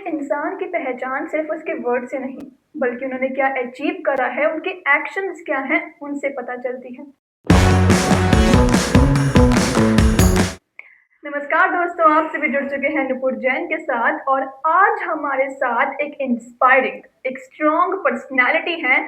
इंसान की पहचान सिर्फ उसके वर्ड से नहीं, बल्कि उन्होंने क्या अचीव करा है, उनके एक्शंस क्या हैं, उनसे पता चलती है। नमस्कार दोस्तों, आप सभी जुड़ चुके हैं नुपुर जैन के साथ और आज हमारे साथ एक इंस्पायरिंग, एक स्ट्रॉन्ग पर्सनालिटी है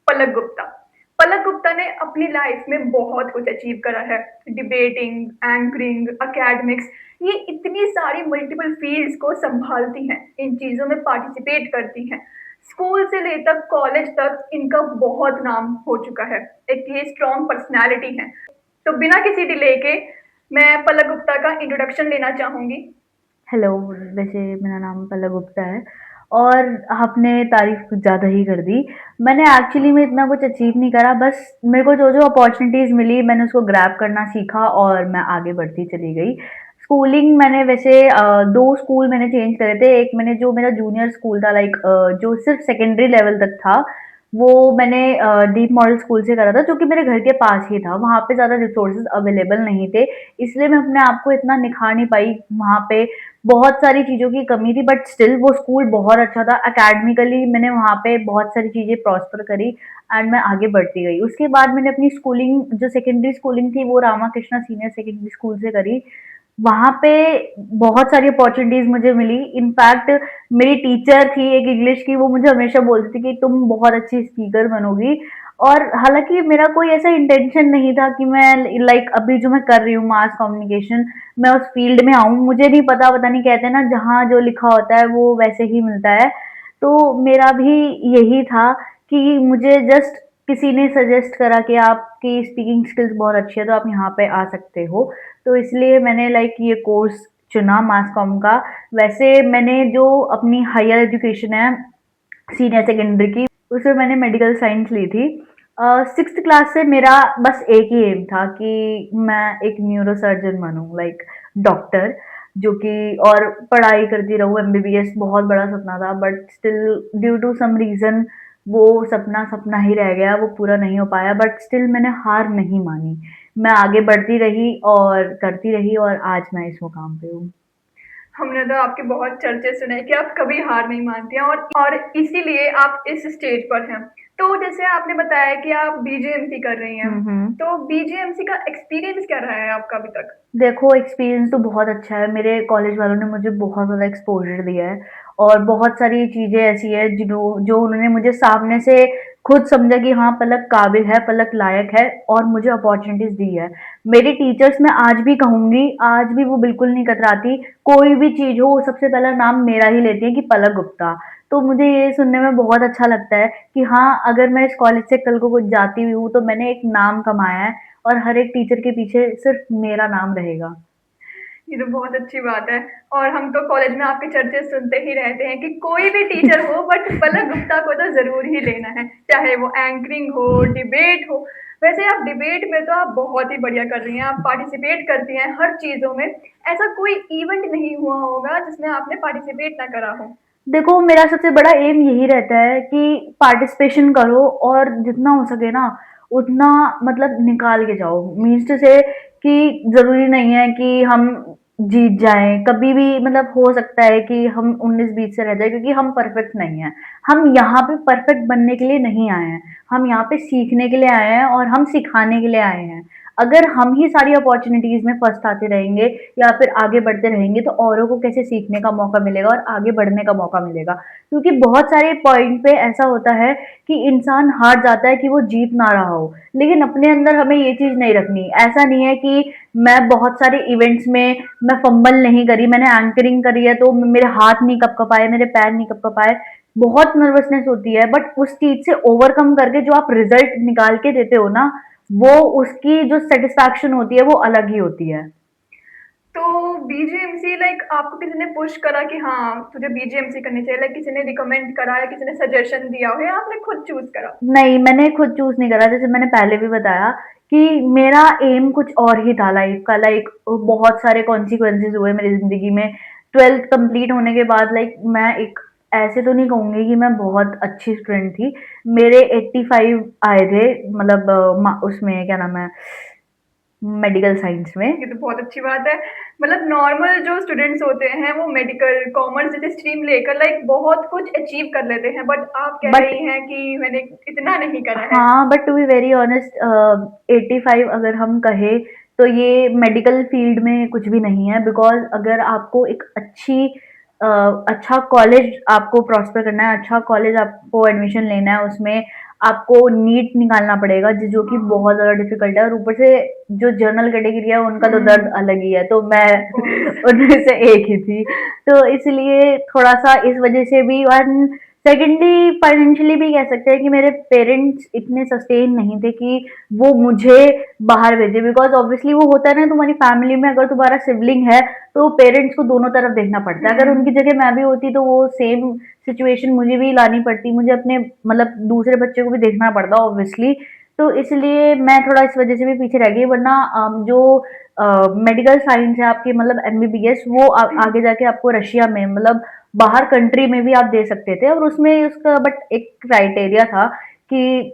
पलक गुप्ता। पलक गुप्ता ने अपनी लाइफ में बहुत कुछ अचीव करा है। डिबेटिंग, एंकरिंग, एकेडमिक्स, ये इतनी सारी मल्टीपल फील्ड्स को संभालती हैं, इन चीज़ों में पार्टिसिपेट करती हैं। स्कूल से लेकर कॉलेज तक इनका बहुत नाम हो चुका है। एक ये स्ट्रॉन्ग पर्सनालिटी है। तो बिना किसी डिले के मैं पलक गुप्ता का इंट्रोडक्शन लेना चाहूंगी। हेलो। वैसे मेरा नाम पल्लव गुप्ता है और आपने तारीफ कुछ ज़्यादा ही कर दी। मैंने एक्चुअली में इतना कुछ अचीव नहीं करा, बस मेरे को जो जो अपॉर्चुनिटीज़ मिली मैंने उसको ग्रैब करना सीखा और मैं आगे बढ़ती चली गई। स्कूलिंग मैंने वैसे दो स्कूल मैंने चेंज करे थे। एक मैंने जो मेरा जूनियर स्कूल था, लाइक जो सिर्फ सेकेंडरी लेवल तक था, वो मैंने डीप मॉडल स्कूल से करा था, जो कि मेरे घर के पास ही था। वहाँ पे ज़्यादा रिसोर्सेज अवेलेबल नहीं थे, इसलिए मैं अपने आप को इतना निखार नहीं पाई। वहाँ पे बहुत सारी चीज़ों की कमी थी, बट स्टिल वो स्कूल बहुत अच्छा था। एकेडमिकली मैंने वहाँ पे बहुत सारी चीज़ें प्रॉस्पर करी एंड मैं आगे बढ़ती गई। उसके बाद मैंने अपनी स्कूलिंग, जो सेकेंडरी स्कूलिंग थी, वो Rama Krishna senior secondary school से करी। वहाँ पे बहुत सारी अपॉर्चुनिटीज़ मुझे मिली। इनफैक्ट मेरी टीचर थी एक इंग्लिश की, वो मुझे हमेशा बोलती थी कि तुम बहुत अच्छी स्पीकर बनोगी। और हालाँकि मेरा कोई ऐसा इंटेंशन नहीं था कि मैं लाइक अभी जो मैं कर रही हूँ मास कम्युनिकेशन, मैं उस फील्ड में आऊँ। मुझे नहीं पता, पता नहीं, कहते हैं ना, जहाँ जो लिखा होता है वो वैसे ही मिलता है। तो मेरा भी यही था कि मुझे जस्ट किसी ने सजेस्ट करा कि आपकी स्पीकिंग स्किल्स बहुत अच्छी है, तो आप यहाँ पे आ सकते हो। तो इसलिए मैंने लाइक ये कोर्स चुना मास कॉम का। वैसे मैंने जो अपनी हायर एजुकेशन है सीनियर सेकेंडरी की, उसमें मैंने मेडिकल साइंस ली थी। सिक्स्थ क्लास से मेरा बस एक ही एम था कि मैं एक न्यूरो सर्जन बनूं, लाइक डॉक्टर, जो कि और पढ़ाई करती रहूं। एमबीबीएस बहुत बड़ा सपना था, but still due to some reason वो सपना सपना ही रह गया, वो पूरा नहीं हो पाया। बट स्टिल मैंने हार नहीं मानी, मैं आगे बढ़ती रही और करती रही और आज मैं इस मुकाम पे हूँ। हमने तो आपके बहुत चर्चे सुने कि आप कभी हार नहीं मानती हैं और इसीलिए आप इस स्टेज पर हैं। तो जैसे आपने बताया कि आप बीजेएमसी कर रही हैं, हम्म। तो बीजेएमसी का एक्सपीरियंस क्या रहा है आपका अभी तक? देखो, एक्सपीरियंस तो बहुत अच्छा है। मेरे कॉलेज वालों ने मुझे बहुत ज़्यादा एक्सपोज़र दिया है और बहुत सारी चीज़ें ऐसी हैं जिन्हों जो उन्होंने मुझे सामने से खुद समझा कि हाँ, पलक काबिल है, पलक लायक है, और मुझे अपॉर्च्युनिटीज़ दी है। मेरी टीचर्स, मैं आज भी कहूँगी, आज भी वो बिल्कुल नहीं कतराती। कोई भी चीज़ हो, सबसे पहला नाम मेरा ही लेती हैं कि पलक गुप्ता। तो मुझे ये सुनने में बहुत अच्छा लगता है कि हाँ, अगर मैं इस कॉलेज से कल को कुछ जाती भी हूँ, तो मैंने एक नाम कमाया है और हर एक टीचर के पीछे सिर्फ मेरा नाम रहेगा। ये तो बहुत अच्छी बात है। और हम तो कॉलेज में आपके चर्चे सुनते ही रहते हैं कि कोई भी टीचर हो, बट पलक गुप्ता को तो जरूर ही लेना है, चाहे वो एंकरिंग हो, डिबेट हो। वैसे आप डिबेट में तो आप बहुत ही बढ़िया कर रही हैं, आप पार्टिसिपेट करती हैं हर चीजों में। ऐसा कोई इवेंट नहीं हुआ होगा जिसमें आपने पार्टिसिपेट ना करा हो। देखो, मेरा सबसे बड़ा एम यही रहता है कि पार्टिसिपेशन करो और जितना हो सके ना उतना मतलब निकाल के जाओ। मीन्स टू से कि ज़रूरी नहीं है कि हम जीत जाएँ, कभी भी मतलब हो सकता है कि हम 19-20 से रह जाएँ, क्योंकि हम परफेक्ट नहीं हैं। हम यहाँ पे परफेक्ट बनने के लिए नहीं आए हैं, हम यहाँ पे सीखने के लिए आए हैं और हम सिखाने के लिए आए हैं। अगर हम ही सारी अपॉर्च्युनिटीज़ में फर्स्ट आते रहेंगे या फिर आगे बढ़ते रहेंगे, तो औरों को कैसे सीखने का मौका मिलेगा और आगे बढ़ने का मौका मिलेगा? क्योंकि बहुत सारे पॉइंट पे ऐसा होता है कि इंसान हार जाता है कि वो जीत ना रहा हो, लेकिन अपने अंदर हमें ये चीज़ नहीं रखनी। ऐसा नहीं है कि मैं बहुत सारे इवेंट्स में मैं फंबल नहीं करी, मैंने एंकरिंग करी है तो मेरे हाथ नहीं कँप-कपाए, मेरे पैर नहीं कँप-कपाए। बहुत नर्वसनेस होती है, बट उस चीज़ से ओवरकम करके जो आप रिज़ल्ट निकाल के देते हो ना, वो उसकी जो सैटिस्फैक्शन होती है वो अलग ही होती है। तो बीजेएमसी, लाइक आपको किसी ने पुश करा कि हाँ तुझे बीजेएमसी करनी चाहिए, लाइक किसी ने रिकमेंड करा या किसी ने सजेशन दिया हो या आपने खुद चूज करा? नहीं, मैंने खुद चूज़ नहीं करा। जैसे मैंने पहले भी बताया कि मेरा एम कुछ और ही था लाइफ़ का। लाइक बहुत सारे कॉन्सिक्वेंसेज़ हुए मेरी ज़िंदगी में। 12th कंप्लीट होने के बाद लाइक मैं एक, ऐसे तो नहीं कहूँगी कि मैं बहुत अच्छी स्टूडेंट थी। मेरे 85 आए थे, मतलब उसमें क्या नाम है, मेडिकल साइंस में। ये तो बहुत अच्छी बात है। मतलब नॉर्मल जो स्टूडेंट्स होते हैं वो मेडिकल, कॉमर्स जैसे स्ट्रीम लेकर लाइक बहुत कुछ अचीव कर लेते हैं, बट आप कह बट रही हैं कि मैंने इतना नहीं करा है। हाँ, but to be very honest 85 अगर हम कहें तो ये मेडिकल फील्ड में कुछ भी नहीं है, बिकॉज अगर आपको एक अच्छा कॉलेज आपको प्रॉस्पर करना है, अच्छा कॉलेज आपको एडमिशन लेना है, उसमें आपको नीट निकालना पड़ेगा जो कि बहुत ज़्यादा डिफिकल्ट है, और ऊपर से जो जनरल कैटेगरी है उनका तो दर्द अलग ही है, तो मैं उनमें से एक ही थी, तो इसलिए थोड़ा सा इस वजह से भी। और सेकेंडली फाइनेंशियली भी कह सकते हैं कि मेरे पेरेंट्स इतने सस्टेन नहीं थे कि वो मुझे बाहर भेजे, बिकॉज ऑब्वियसली वो होता है ना, तुम्हारी फैमिली में अगर तुम्हारा सिबलिंग है तो पेरेंट्स को दोनों तरफ देखना पड़ता है। अगर उनकी जगह मैं भी होती तो वो सेम सिचुएशन मुझे भी लानी पड़ती, मुझे अपने मतलब दूसरे बच्चे को भी देखना पड़ता ऑब्वियसली। तो इसलिए मैं थोड़ा इस वजह से भी पीछे रह गई, वरना जो मेडिकल साइंस है आपकी, मतलब एमबीबीएस, वो आगे जाके आपको रशिया में, मतलब बाहर कंट्री में भी आप दे सकते थे, और उसमें उसका बट एक क्राइटेरिया था कि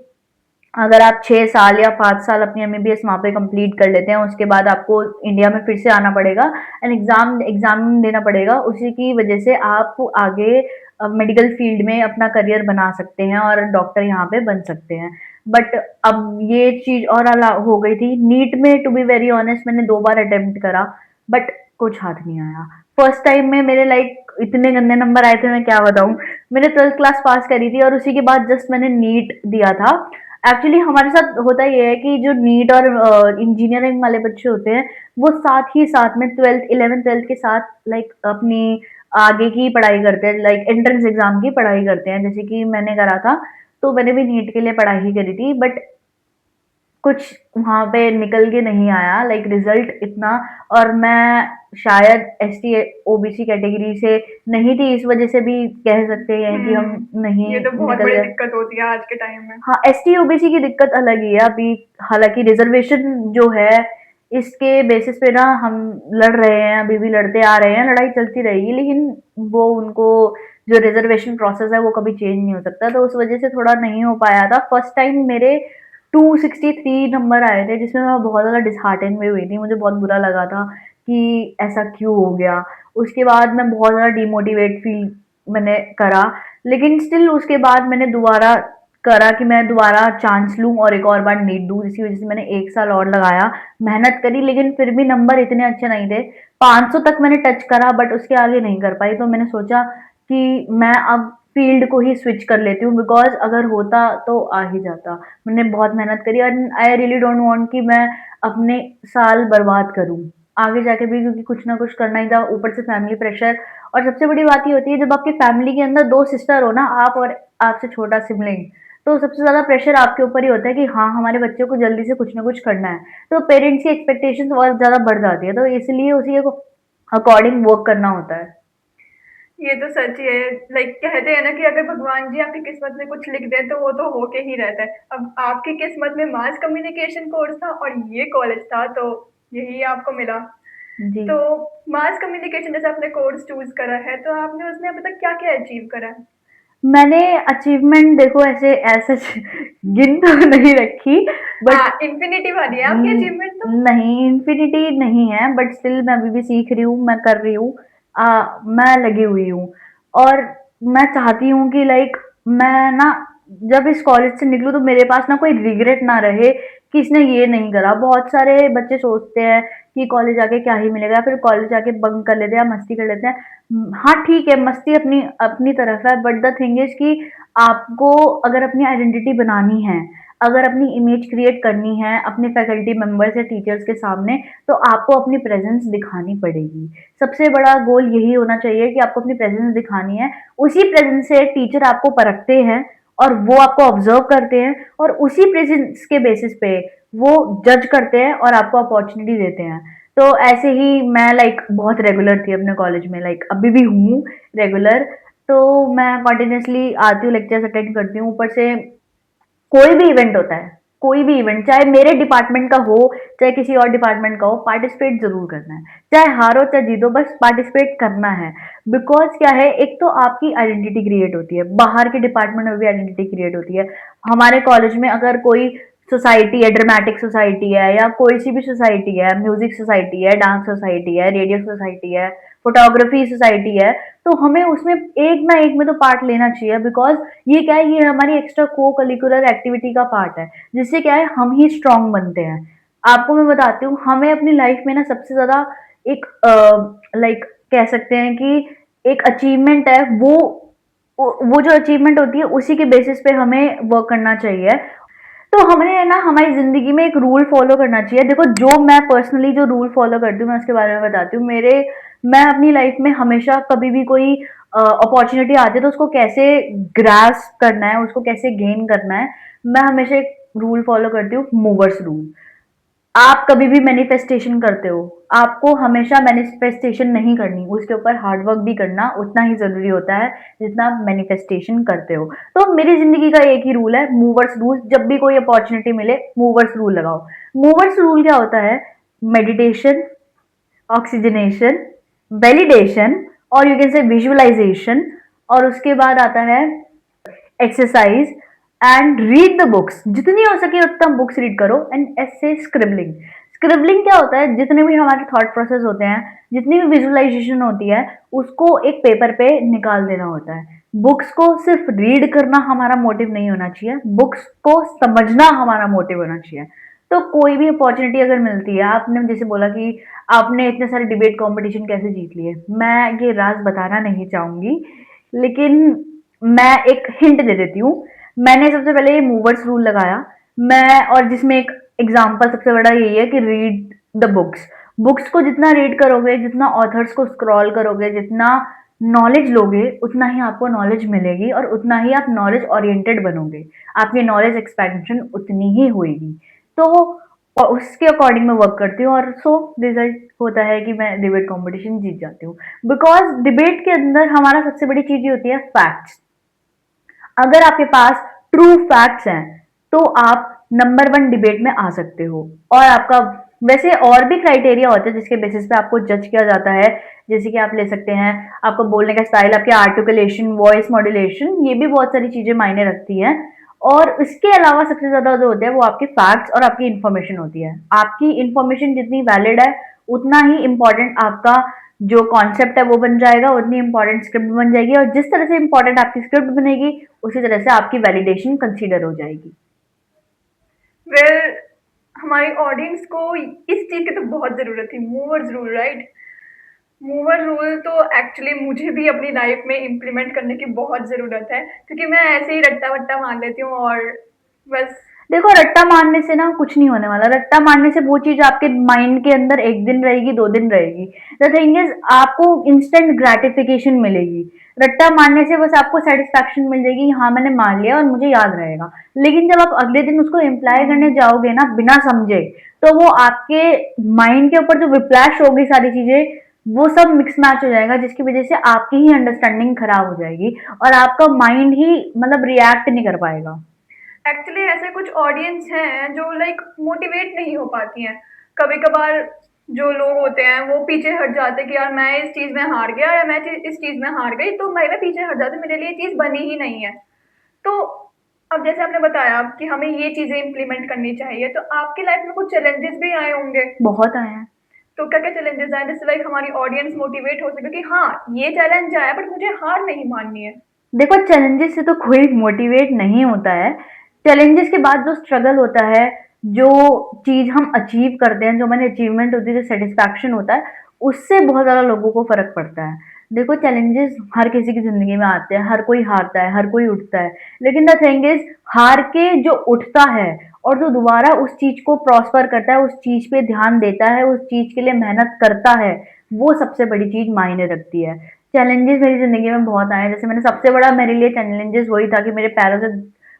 अगर आप 6 साल या 5 साल अपनी एमबीबीएस वहाँ पे कंप्लीट कर लेते हैं, उसके बाद आपको इंडिया में फिर से आना पड़ेगा एंड एग्जाम एग्जाम देना पड़ेगा, उसी की वजह से आप आगे मेडिकल फील्ड में अपना करियर बना सकते हैं और डॉक्टर यहाँ पे बन सकते हैं। बट अब ये चीज और हो गई थी नीट में। टू बी वेरी ऑनेस्ट, मैंने 2 बार अटेम्प्ट करा, बट कुछ हाथ नहीं आया। फर्स्ट टाइम में मेरे लाइक इतने गंदे नंबर आए थे, मैं क्या बताऊं। मैंने 12th क्लास पास करी थी और उसी के बाद जस्ट मैंने नीट दिया था। एक्चुअली हमारे साथ होता ये है कि जो नीट और इंजीनियरिंग वाले बच्चे होते हैं, वो साथ ही साथ में 12th 11th 12th के साथ लाइक अपनी आगे की पढ़ाई करते हैं, लाइक एंट्रेंस एग्जाम की पढ़ाई करते हैं, जैसे कि मैंने करा था। तो मैंने भी नीट के लिए पढ़ाई ही करी थी, बट कुछ वहाँ पे निकल के नहीं आया लाइक रिजल्ट इतना। और मैं शायद एस टी ओबीसी कैटेगरी से नहीं थी, इस वजह से भी कह सकते हैं कि हम नहीं ये तो बहुत निकल बड़ी गए। दिक्कत होती है आज के टाइम में। हाँ, एस टी ओबीसी की दिक्कत अलग ही है अभी। हालांकि रिजर्वेशन जो है, इसके बेसिस पे ना हम लड़ रहे हैं, अभी भी लड़ते आ रहे हैं, लड़ाई चलती रहेगी, लेकिन वो उनको जो रिजर्वेशन प्रोसेस है वो कभी चेंज नहीं हो सकता, तो उस वजह से थोड़ा नहीं हो पाया था। फर्स्ट टाइम मेरे 263 नंबर आए थे, जिसमें मैं बहुत ज़्यादा डिसहार्टेन भी हुई थी, मुझे बहुत बुरा लगा था कि ऐसा क्यों हो गया। उसके बाद मैं बहुत ज़्यादा डिमोटिवेट फील मैंने करा, लेकिन स्टिल उसके बाद मैंने दोबारा करा कि मैं दोबारा चांस लूँ और एक और बार नीट दूँ, जिसकी वजह से मैंने 1 साल और लगाया, मेहनत करी, लेकिन फिर भी नंबर इतने अच्छे नहीं थे। 500 तक मैंने टच करा, बट उसके आगे नहीं कर पाई। तो मैंने सोचा कि मैं अब फील्ड को ही स्विच कर लेती हूँ, बिकॉज अगर होता तो आ ही जाता। मैंने बहुत मेहनत करी और आई रियली डोंट वांट कि मैं अपने साल बर्बाद करूँ आगे जाके भी, क्योंकि कुछ ना कुछ करना ही था, ऊपर से फैमिली प्रेशर। और सबसे बड़ी बात ये होती है, जब आपकी फैमिली के अंदर 2 सिस्टर हो ना, आप और आपसे छोटा सिबलिंग, तो सबसे ज़्यादा प्रेशर आपके ऊपर ही होता है कि हाँ, हमारे बच्चे को जल्दी से कुछ ना कुछ करना है। तो पेरेंट्स की एक्सपेक्टेशंस और ज़्यादा बढ़ जाती है, तो इसलिए उसी को अकॉर्डिंग वर्क करना होता है। ये तो सच ही है। लाइक कहते हैं ना कि अगर भगवान जी आपकी किस्मत में कुछ लिख दें तो वो तो होके ही रहता है। अब आपकी किस्मत में मास कम्युनिकेशन कोर्स था और ये कॉलेज था, तो यही आपको मिला। जी। तो मास कम्युनिकेशन जैसे आपने कोर्स चूज करा है, तो आपने उसमें अभी तक क्या क्या अचीव करा है? मैंने अचीवमेंट देखो ऐसे ऐसे गिन तो नहीं रखी, बट हाँ, इन्फिनिटी वाली है आपकी अचीवमेंट तो। नहीं, इन्फिनिटी नहीं है, बट स्टिल मैं अभी भी सीख रही हूँ, मैं कर रही हूँ, मैं लगी हुई हूँ। और मैं चाहती हूँ कि लाइक मैं ना जब इस कॉलेज से निकलूँ तो मेरे पास ना कोई रिग्रेट ना रहे कि इसने ये नहीं करा। बहुत सारे बच्चे सोचते हैं कि कॉलेज आके क्या ही मिलेगा, फिर कॉलेज आके बंक कर लेते हैं, मस्ती कर लेते हैं। हाँ ठीक है, मस्ती अपनी अपनी तरफ है, बट द थिंग इज कि आपको अगर अपनी आइडेंटिटी बनानी है, अगर अपनी इमेज क्रिएट करनी है अपने फैकल्टी मेंबर्स या टीचर्स के सामने, तो आपको अपनी प्रेजेंस दिखानी पड़ेगी। सबसे बड़ा गोल यही होना चाहिए कि आपको अपनी प्रेजेंस दिखानी है। उसी प्रेजेंस से टीचर आपको परखते हैं और वो आपको ऑब्जर्व करते हैं, और उसी प्रेजेंस के बेसिस पे वो जज करते हैं और आपको अपॉर्चुनिटी देते हैं। तो ऐसे ही मैं लाइक बहुत रेगुलर थी अपने कॉलेज में, लाइक अभी भी हूँ रेगुलर। तो मैं कंटिन्यूसली आती हूँ, लेक्चर्स अटेंड करती हूँ, ऊपर से कोई भी इवेंट होता है, कोई भी इवेंट, चाहे मेरे डिपार्टमेंट का हो चाहे किसी और डिपार्टमेंट का हो, पार्टिसिपेट जरूर करना है। चाहे हारो चाहे जीतो, बस पार्टिसिपेट करना है। बिकॉज क्या है, एक तो आपकी आइडेंटिटी क्रिएट होती है, बाहर के डिपार्टमेंट में भी आइडेंटिटी क्रिएट होती है। हमारे कॉलेज में अगर कोई सोसाइटी है, ड्रामेटिक सोसाइटी है या कोई सी भी सोसाइटी है, म्यूजिक सोसाइटी है, डांस सोसाइटी है, रेडियो सोसाइटी है, फोटोग्राफी सोसाइटी है, तो हमें उसमें एक ना एक में तो पार्ट लेना चाहिए। बिकॉज ये क्या है, ये हमारी एक्स्ट्रा को करिकुलर एक्टिविटी का पार्ट है, जिससे क्या है हम ही स्ट्रांग बनते हैं। आपको मैं बताती हूँ, हमें अपनी लाइफ में ना सबसे ज्यादा एक लाइक कह सकते हैं कि एक अचीवमेंट है, वो जो अचीवमेंट होती है उसी के बेसिस पे हमें वर्क करना चाहिए। तो हमने ना हमारी ज़िंदगी में एक रूल फ़ॉलो करना चाहिए। देखो, जो मैं पर्सनली जो रूल फ़ॉलो करती हूँ, मैं उसके बारे में बताती हूँ। मैं अपनी लाइफ़ में हमेशा कभी भी कोई अपॉर्च्युनिटी आती है, तो उसको कैसे ग्रास्प करना है, उसको कैसे गेन करना है, मैं हमेशा एक रूल फ़ॉलो करती हूँ, मूवर्स रूल। आप कभी भी मैनिफेस्टेशन करते हो, आपको हमेशा मैनिफेस्टेशन नहीं करनी, उसके ऊपर हार्ड वर्क भी करना उतना ही ज़रूरी होता है, जितना आप मैनिफेस्टेशन करते हो। तो मेरी ज़िंदगी का एक ही रूल है, मूवर्स रूल। जब भी कोई अपॉर्च्युनिटी मिले, मूवर्स रूल लगाओ। मूवर्स रूल क्या होता है? मेडिटेशन, ऑक्सीजनेशन, वैलिडेशन और यू कैन से विजुअलाइजेशन, और उसके बाद आता है exercise and read the books. जितनी हो सके उतना बुक्स रीड करो। एंड ऐसे स्क्रिबलिंग। स्क्रिबलिंग क्या होता है? जितने भी हमारे थॉट प्रोसेस होते हैं, जितनी भी विजुअलाइजेशन होती है, उसको एक पेपर पे निकाल देना होता है। बुक्स को सिर्फ रीड करना हमारा मोटिव नहीं होना चाहिए, बुक्स को समझना हमारा मोटिव होना चाहिए। तो कोई भी अपॉर्चुनिटी अगर मिलती है, आपने जैसे बोला कि आपने इतने सारे डिबेट कंपटीशन कैसे जीत लिए, मैं ये राज बताना नहीं चाहूंगी, लेकिन मैं एक हिंट दे देती हूँ। मैंने सबसे पहले ये मूवर्स रूल लगाया, मैं, और जिसमें एक एग्जाम्पल सबसे बड़ा यही है कि रीड द बुक्स। बुक्स को जितना रीड करोगे, जितना ऑथर्स को स्क्रॉल करोगे, जितना नॉलेज लोगे, उतना ही आपको नॉलेज मिलेगी और उतना ही आप नॉलेज ओरिएंटेड बनोगे। आपकी नॉलेज एक्सपेंशन उतनी ही होगी। तो और उसके अकॉर्डिंग मैं वर्क करती हूँ, और सो रिजल्ट होता है कि मैं डिबेट कंपटीशन जीत जाती हूँ। बिकॉज डिबेट के अंदर हमारा सबसे बड़ी चीज ये होती है फैक्ट्स। अगर आपके पास ट्रू फैक्ट्स हैं, तो आप नंबर वन डिबेट में आ सकते हो। और आपका वैसे और भी क्राइटेरिया होते हैं जिसके बेसिस पे आपको जज किया जाता है। जैसे कि आप ले सकते हैं आपका बोलने का स्टाइल, आपकी आर्टिकुलेशन, वॉइस मॉड्यूलेशन, ये भी बहुत सारी चीजें मायने रखती हैं। और इसके अलावा सबसे ज्यादा जो होते हैं वो आपके फैक्ट्स और आपकी इन्फॉर्मेशन होती है। आपकी इन्फॉर्मेशन जितनी वैलिड है, उतना ही इंपॉर्टेंट आपका जो कॉन्सेप्ट है वो बन जाएगा, उतनी इंपॉर्टेंट स्क्रिप्ट बन जाएगी, और जिस तरह से इंपॉर्टेंट आपकी स्क्रिप्ट बनेगी, उसी तरह से आपकी वैलिडेशन कंसीडर हो जाएगी। वेल, हमारी ऑडियंस को इस चीज़ की तो बहुत ज़रूरत थी, movers rule, right? Mover rule तो एक्चुअली मुझे भी अपनी लाइफ में इम्प्लीमेंट करने की बहुत ज़रूरत है, क्योंकि मैं ऐसे ही रट्टा-वट्टा मार लेती हूँ और बस। देखो, रट्टा मारने से ना कुछ नहीं होने वाला। रट्टा मारने से वो चीज आपके माइंड के अंदर एक दिन रहेगी, 2 दिन रहेगी। द थिंग इज, आपको इंस्टेंट ग्रेटिफिकेशन मिलेगी। रट्टा मारने से बस आपको सेटिस्फैक्शन मिल जाएगी, हाँ मैंने मार लिया और मुझे याद रहेगा। लेकिन जब आप अगले दिन उसको इम्प्लाई करने जाओगे ना बिना समझे, तो वो आपके माइंड के ऊपर जो विप्लैश होगी सारी चीजें, वो सब मिक्स मैच हो जाएगा, जिसकी वजह से आपकी ही अंडरस्टैंडिंग खराब हो जाएगी और आपका माइंड ही मतलब रिएक्ट नहीं कर पाएगा। एक्चुअली ऐसे कुछ ऑडियंस हैं जो लाइक मोटिवेट नहीं हो पाती हैं। कभी-कभार जो लोग होते हैं वो पीछे हट जाते हैं कि यार मैं इस चीज़ में हार गया या मैं इस चीज़ में हार गई, तो मैं पीछे हट जाती हूँ, मेरे लिए ये चीज़ बनी ही नहीं है। तो अब जैसे आपने बताया कि हमें ये चीज़ें इम्प्लीमेंट करनी चाहिए, तो आपकी लाइफ में कुछ चैलेंजेस भी आए होंगे। बहुत आए हैं। तो क्या-क्या चैलेंजेस आए जिससे लाइक हमारी ऑडियंस मोटिवेट हो सके कि हाँ, ये चैलेंज आया बट मुझे हार नहीं माननी है? देखो, चैलेंजेस से तो कोई मोटिवेट नहीं होता है। चैलेंजेस के बाद जो स्ट्रगल होता है, जो चीज हम अचीव करते हैं, जो हमारी अचीवमेंट होती है, जो सेटिस्फैक्शन होता है, उससे बहुत ज्यादा लोगों को फर्क पड़ता है। देखो, चैलेंजेस हर किसी की जिंदगी में आते हैं, हर कोई हारता है, हर कोई उठता है। लेकिन द थिंग इज, हार के जो उठता है और जो दोबारा उस चीज को प्रॉस्पर करता है, उस चीज पे ध्यान देता है, उस चीज के लिए मेहनत करता है, वो सबसे बड़ी चीज मायने रखती है। चैलेंजेस मेरी ज़िंदगी में बहुत आए हैं। जैसे मैंने सबसे बड़ा मेरे लिए चैलेंजेस वही था कि मेरे पैरों से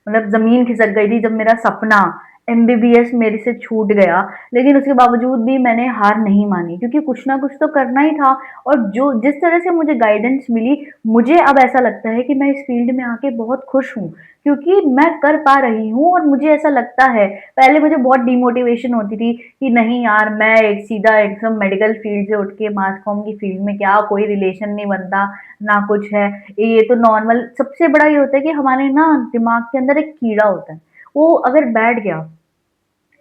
मतलब ज़मीन खिसक गई थी, जब मेरा सपना एमबीबीएस मेरे से छूट गया। लेकिन उसके बावजूद भी मैंने हार नहीं मानी, क्योंकि कुछ ना कुछ तो करना ही था। और जो जिस तरह से मुझे गाइडेंस मिली, मुझे अब ऐसा लगता है कि मैं इस फील्ड में आके बहुत खुश हूँ, क्योंकि मैं कर पा रही हूँ। और मुझे ऐसा लगता है, पहले मुझे बहुत डिमोटिवेशन होती थी कि नहीं यार, मैं एक सीधा एकदम मेडिकल फील्ड से उठ के मास कॉम की फील्ड में, क्या कोई रिलेशन नहीं बनता, ना कुछ है, ये तो नॉर्मल। सबसे बड़ा ये होता है कि हमारे ना दिमाग के अंदर एक कीड़ा होता है, वो अगर बैठ गया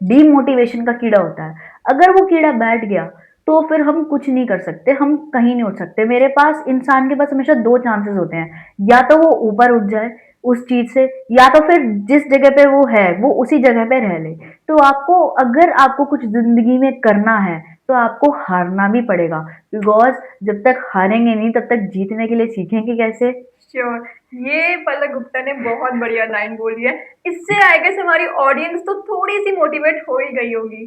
डीमोटिवेशन का कीड़ा होता है। अगर वो कीड़ा बैठ गया तो फिर हम कुछ नहीं कर सकते, हम कहीं नहीं उठ सकते। मेरे पास इंसान के पास हमेशा 2 चांसेस होते हैं, या तो वो ऊपर उठ जाए उस चीज़ से, या तो फिर जिस जगह पे वो है, वो उसी जगह पे रह ले। तो आपको, अगर आपको कुछ ज़िंदगी में करना है, तो आपको हारना भी पड़ेगा, बिकॉज़ जब तक हारेंगे नहीं, तब तक जीतने के लिए सीखेंगे कैसे? श्योर, ये पलक गुप्ता ने बहुत बढ़िया लाइन बोली है। इससे आई गेस हमारी ऑडियंस तो थोड़ी सी मोटिवेट हो ही गई होगी।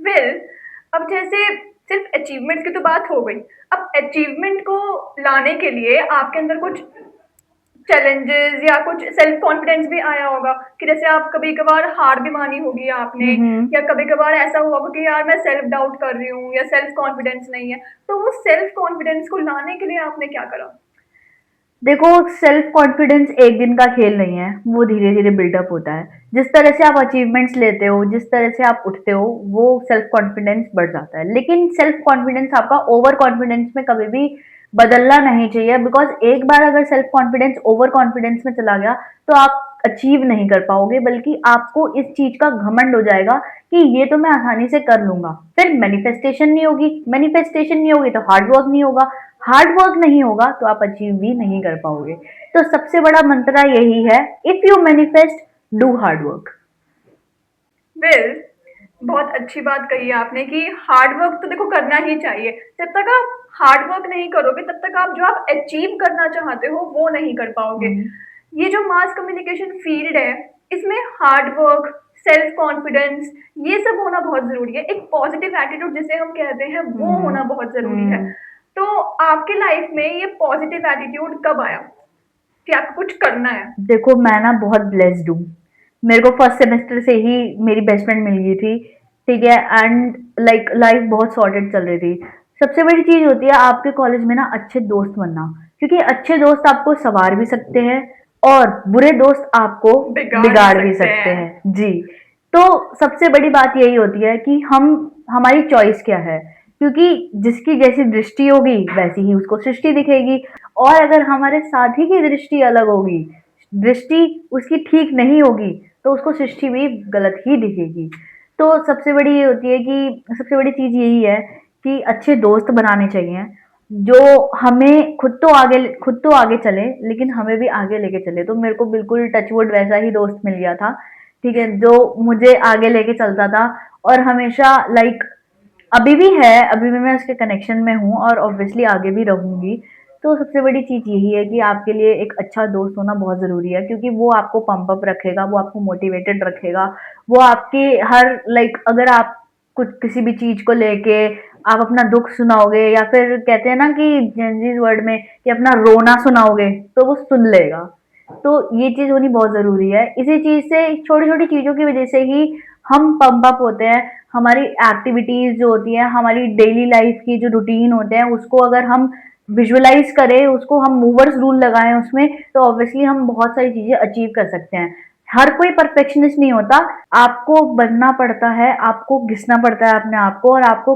वेल, अब जैसे सिर्फ अचीवमेंट की तो बात हो गई। अब अचीवमेंट को लाने के लिए आपके अंदर कुछ चैलेंजेस या कुछ सेल्फ कॉन्फिडेंस भी आया होगा कि जैसे आप कभी कभार हार भी मानी होगी आपने, हुँ, हुँ। या कभी कभार ऐसा हुआ होगा कि यार मैं सेल्फ डाउट कर रही हूँ या सेल्फ कॉन्फिडेंस नहीं है। तो वो सेल्फ कॉन्फिडेंस को लाने के लिए आपने क्या करा? देखो, सेल्फ कॉन्फिडेंस एक दिन का खेल नहीं है, वो धीरे-धीरे बिल्डअप होता है। जिस तरह से आप अचीवमेंट्स लेते हो, जिस तरह से आप उठते हो, वो सेल्फ कॉन्फिडेंस बढ़ जाता है। लेकिन सेल्फ कॉन्फिडेंस आपका ओवर कॉन्फिडेंस में कभी भी बदलना नहीं चाहिए, बिकॉज़ एक बार अगर सेल्फ कॉन्फिडेंस ओवर कॉन्फिडेंस में चला गया, तो आप अचीव नहीं कर पाओगे, बल्कि आपको इस चीज़ का घमंड हो जाएगा कि ये तो मैं आसानी से कर लूँगा। फिर मैनिफेस्टेशन नहीं होगी, मैनिफेस्टेशन नहीं होगी तो हार्ड वर्क नहीं होगा, हार्ड वर्क नहीं होगा तो आप अचीव भी नहीं कर पाओगे। तो सबसे बड़ा मंत्रा यही है, if you manifest, do hard work. Well, बहुत अच्छी बात कही है आपने कि हार्ड वर्क तो देखो करना ही चाहिए। जब तक आप हार्ड वर्क नहीं करोगे तब तक आप जो आप अचीव करना चाहते हो वो नहीं कर पाओगे। ये जो मास कम्युनिकेशन फील्ड है, इसमें हार्ड वर्क, सेल्फ कॉन्फिडेंस, ये सब होना बहुत ज़रूरी है। एक पॉजिटिव एटीट्यूड जिसे हम कहते हैं वो होना बहुत ज़रूरी है। तो आपकी लाइफ में ये पॉजिटिव एटीट्यूड कब आया कि आपको कुछ करना है? देखो, मैं ना बहुत ब्लेस्ड हूँ। मेरे को फर्स्ट सेमेस्टर से ही मेरी बेस्ट फ्रेंड मिल गई थी, ठीक है? एंड लाइक लाइफ बहुत सॉर्टेड चल रही थी। सबसे बड़ी चीज़ होती है आपके कॉलेज में ना अच्छे दोस्त बनना, क्योंकि अच्छे दोस्त आपको सँवार भी सकते हैं और बुरे दोस्त आपको बिगाड़ भी बिगाड़ भी सकते सकते हैं। हैं। जी। तो सबसे बड़ी बात यही होती है कि हम हमारी चॉइस क्या है, क्योंकि जिसकी जैसी दृष्टि होगी, वैसी ही उसको सृष्टि दिखेगी। और अगर हमारे साथी की दृष्टि अलग होगी, दृष्टि उसकी ठीक नहीं होगी, तो उसको सृष्टि भी गलत ही दिखेगी। तो सबसे बड़ी ये होती है कि सबसे बड़ी चीज़ यही है कि अच्छे दोस्त बनाने चाहिए, जो हमें खुद तो आगे चले, लेकिन हमें भी आगे लेके चले। तो मेरे को बिल्कुल टच वुड वैसा ही दोस्त मिल गया था, ठीक है? जो मुझे आगे लेके चलता था और हमेशा लाइक अभी भी है, अभी भी मैं उसके कनेक्शन में हूँ और ऑब्वियसली आगे भी रहूँगी। तो सबसे बड़ी चीज़ यही है कि आपके लिए एक अच्छा दोस्त होना बहुत ज़रूरी है, क्योंकि वो आपको पंप अप रखेगा, वो आपको मोटिवेटेड रखेगा, वो आपकी हर लाइक अगर आप कुछ किसी भी चीज़ को लेके आप अपना दुःख सुनाओगे, या फिर कहते हैं ना कि जेनज़ीज़ वर्ड में कि अपना रोना सुनाओगे, तो वो सुन लेगा। तो ये चीज़ होनी बहुत ज़रूरी है। इसी चीज़ से, छोटी-छोटी चीज़ों की वज़ह से ही हम पंप अप होते हैं। हमारी एक्टिविटीज़ जो होती हैं, हमारी डेली लाइफ़ की जो रूटीन होते हैं, उसको अगर हम विजुअलाइज़ करें, उसको हम मूवर्स रूल लगाएँ उसमें, तो ऑब्वियसली हम बहुत सारी चीज़ें अचीव कर सकते हैं। हर कोई परफेक्शनिस्ट नहीं होता, आपको बनना पड़ता है, आपको घिसना पड़ता है अपने आप को, और आपको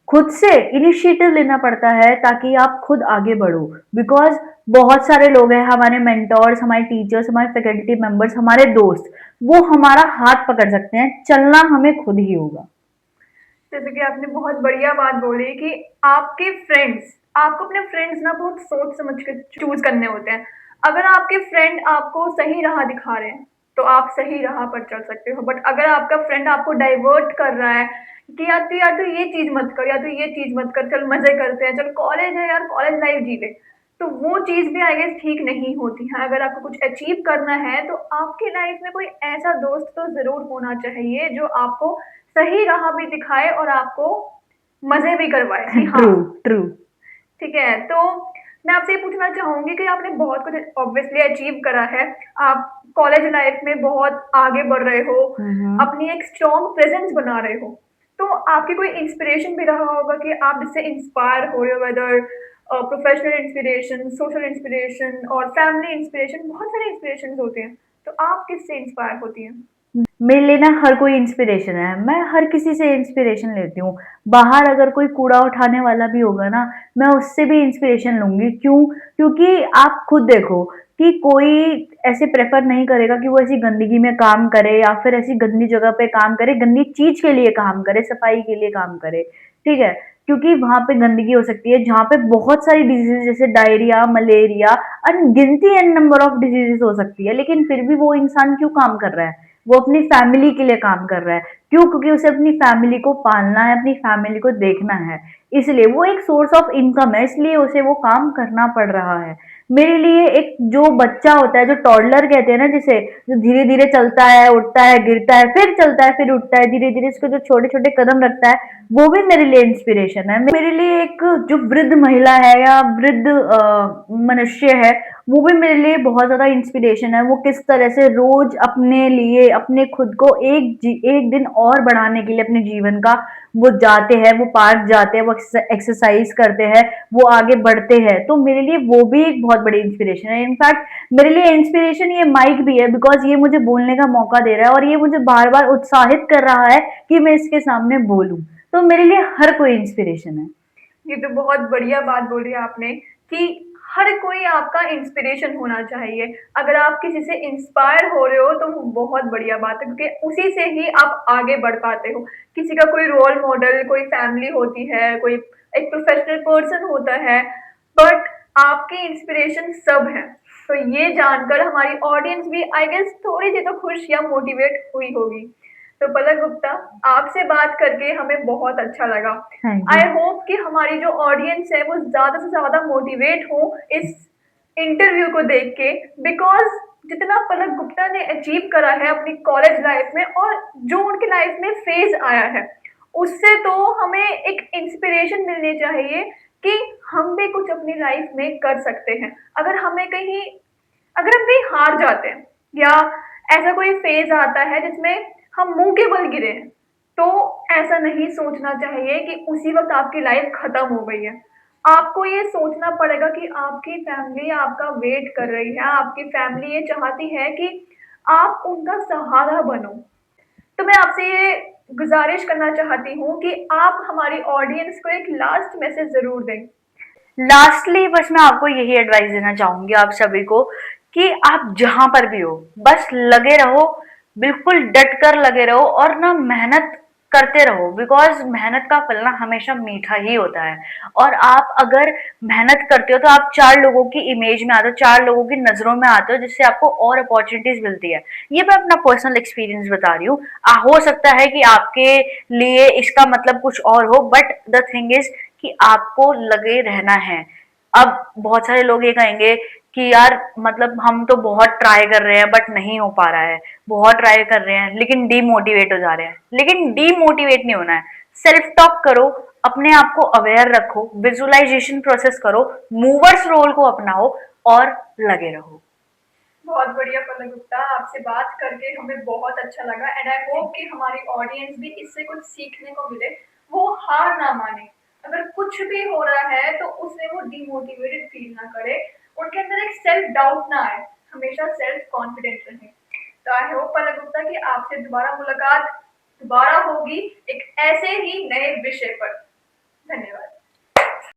खुद से इनिशिएटिव लेना पड़ता है ताकि आप खुद आगे बढ़ो। बिकॉज़ बहुत सारे लोग हैं, हमारे मेंटोर्स, हमारे टीचर्स, हमारे फैकल्टी मेंबर्स, हमारे दोस्त, वो हमारा हाथ पकड़ सकते हैं, चलना हमें खुद ही होगा। जैसे कि आपने बहुत बढ़िया बात बोली कि आपके फ्रेंड्स, आपको अपने फ्रेंड्स ना बहुत सोच समझ के चूज करने होते हैं। अगर आपके फ्रेंड आपको सही राह दिखा रहे हैं तो आप सही राह पर चल सकते हो, बट अगर आपका फ्रेंड आपको डाइवर्ट कर रहा है कि यार तू ये चीज मत कर, या तू ये चीज मत कर, चल मजे करते हैं, चल कॉलेज है यार, कॉलेज लाइफ जी ले, तो वो चीज भी आई गेस ठीक नहीं होती है। अगर आपको कुछ अचीव करना है तो आपकी लाइफ में कोई ऐसा दोस्त तो जरूर होना चाहिए जो आपको सही राह भी दिखाए और आपको मज़े भी करवाए कि हाँ, ट्रू, ट्रू। ठीक है। तो मैं आपसे ये पूछना चाहूँगी कि आपने बहुत कुछ ऑब्वियसली अचीव करा है। आप कॉलेज लाइफ में बहुत आगे बढ़ रहे हो, हुँ, हुँ। अपनी एक स्ट्रॉन्ग प्रेज़ेंस बना रहे हो। तो आपकी कोई इंस्पिरेशन भी रहा होगा कि आप जिससे इंस्पायर हो रहे हो, whether professional inspiration, social inspiration और फैमिली इंस्पिरेशन, बहुत सारे इंस्पिरेशंस होते हैं। तो आप किससे इंस्पायर होती हैं? मेरे लिए ना हर कोई इंस्पिरेशन है। मैं हर किसी से इंस्पिरेशन लेती हूँ। बाहर अगर कोई कूड़ा उठाने वाला भी होगा ना, मैं उससे भी इंस्पिरेशन लूँगी। क्यों? क्योंकि आप खुद देखो कि कोई ऐसे प्रेफ़र नहीं करेगा कि वो ऐसी गंदगी में काम करे या फिर ऐसी गंदी जगह पे काम करे, गंदी चीज़ के लिए काम करे, सफाई के लिए काम करे, ठीक है? क्योंकि वहाँ पे गंदगी हो सकती है, जहाँ पे बहुत सारी डिज़ीज़ेज़ जैसे डायरिया, मलेरिया, अनगिनती एन नंबर ऑफ डिज़ीज़ेज़ हो सकती है, लेकिन फिर भी वो इंसान क्यों काम कर रहा है? वो अपनी फैमिली के लिए काम कर रहा है। क्यों? क्योंकि उसे अपनी फैमिली को पालना है, अपनी फैमिली को देखना है। इसलिए वो एक सोर्स ऑफ इनकम है, इसलिए उसे वो काम करना पड़ रहा है। मेरे लिए एक जो बच्चा होता है, जो टॉडलर कहते हैं ना जिसे, जो धीरे-धीरे चलता है, उठता है, गिरता है, फिर चलता है, फिर उठता है, धीरे-धीरे उसके जो छोटे-छोटे कदम रखता है, वो भी मेरे लिए इंस्पिरेशन है। मेरे लिए एक जो वृद्ध महिला है या वृद्ध मनुष्य है, वो भी मेरे लिए बहुत ज़्यादा इंस्पिरेशन है। वो किस तरह से रोज़ अपने लिए, अपने खुद को एक दिन और बढ़ाने के लिए अपने जीवन का वो जाते हैं, वो पार्क जाते हैं, वो एक्सरसाइज़ करते हैं, वो आगे बढ़ते हैं। तो मेरे लिए वो भी एक बहुत बड़ी इंस्पिरेशन है। इनफैक्ट मेरे लिए इंस्पिरेशन ये माइक भी है, बिकॉज़ ये मुझे बोलने का मौका दे रहा है और ये मुझे बार-बार उत्साहित कर रहा है कि मैं इसके सामने बोलूँ। तो मेरे लिए हर कोई इंस्पिरेशन है। ये तो बहुत बढ़िया बात बोली आपने कि हर कोई आपका इंस्पिरेशन होना चाहिए। अगर आप किसी से इंस्पायर हो रहे हो तो वो बहुत बढ़िया बात है क्योंकि उसी से ही आप आगे बढ़ पाते हो। किसी का कोई रोल मॉडल, कोई फैमिली होती है, कोई एक प्रोफेशनल पर्सन होता है, बट आपके इंस्पिरेशन सब हैं। तो ये जानकर हमारी ऑडियंस भी आई गेस थोड़ी-सी तो खुश या मोटिवेट हुई होगी। तो पलक गुप्ता, आपसे बात करके हमें बहुत अच्छा लगा। हाँ आई जी। होप कि हमारी जो ऑडियंस है वो ज़्यादा से ज़्यादा मोटिवेट हो इस इंटरव्यू को देख के बिकॉज़ जितना पलक गुप्ता ने अचीव करा है अपनी कॉलेज लाइफ में और जो उनकी लाइफ में फेज़ आया है, उससे तो हमें एक इंस्पिरेशन मिलनी चाहिए कि हम भी कुछ अपनी लाइफ में कर सकते हैं। अगर हम कहीं हार जाते हैं या ऐसा कोई फेज़ आता है जिसमें हम मुँह के बल गिरे हैं, तो ऐसा नहीं सोचना चाहिए कि उसी वक़्त आपकी लाइफ़ ख़त्म हो गई है। आपको ये सोचना पड़ेगा कि आपकी फैमिली आपका वेट कर रही है, आपकी फैमिली ये चाहती है कि आप उनका सहारा बनो। तो मैं आपसे ये गुज़ारिश करना चाहती हूँ कि आप हमारी ऑडियंस को एक लास्ट मैसेज ज़रूर दें। लास्टली बस मैं आपको यही एडवाइस देना चाहूँगी आप सभी को कि आप जहाँ पर भी हो, बस लगे रहो, बिल्कुल डट कर लगे रहो और ना मेहनत करते रहो बिकॉज़ मेहनत का फल ना हमेशा मीठा ही होता है। और आप अगर मेहनत करते हो तो आप 4 लोगों की इमेज में आते हो, 4 लोगों की नज़रों में आते हो जिससे आपको और अपॉर्च्युनिटीज़ मिलती है। ये मैं अपना पर्सनल एक्सपीरियंस बता रही हूँ। हो सकता है कि आपके लिए इसका मतलब कुछ और हो बट द थिंग इज़ कि आपको लगे रहना है। अब बहुत सारे लोग ये कहेंगे कि यार मतलब हम तो बहुत ट्राई कर रहे हैं बट नहीं हो पा रहा है, बहुत ट्राई कर रहे हैं लेकिन डीमोटिवेट हो जा रहे हैं। लेकिन डीमोटिवेट नहीं होना है, सेल्फ टॉक करो, अपने आप को अवेयर रखो, विजुअलाइजेशन प्रोसेस करो, मूवर्स रोल को अपनाओ और लगे रहो। बहुत बढ़िया पलक गुप्ता, आपसे बात करके हमें बहुत अच्छा लगा एंड आई होप कि हमारी ऑडियंस भी इससे कुछ सीखने को मिले। वो हार ना माने, अगर कुछ भी हो रहा है तो उसमें वो डिमोटिवेटेड फील ना करे, उनके अंदर एक सेल्फ डाउट ना आए, हमेशा सेल्फ कॉन्फिडेंट रहे। तो आई होप पलक गुप्ता कि आपसे दोबारा मुलाकात दोबारा होगी एक ऐसे ही नए विषय पर। धन्यवाद।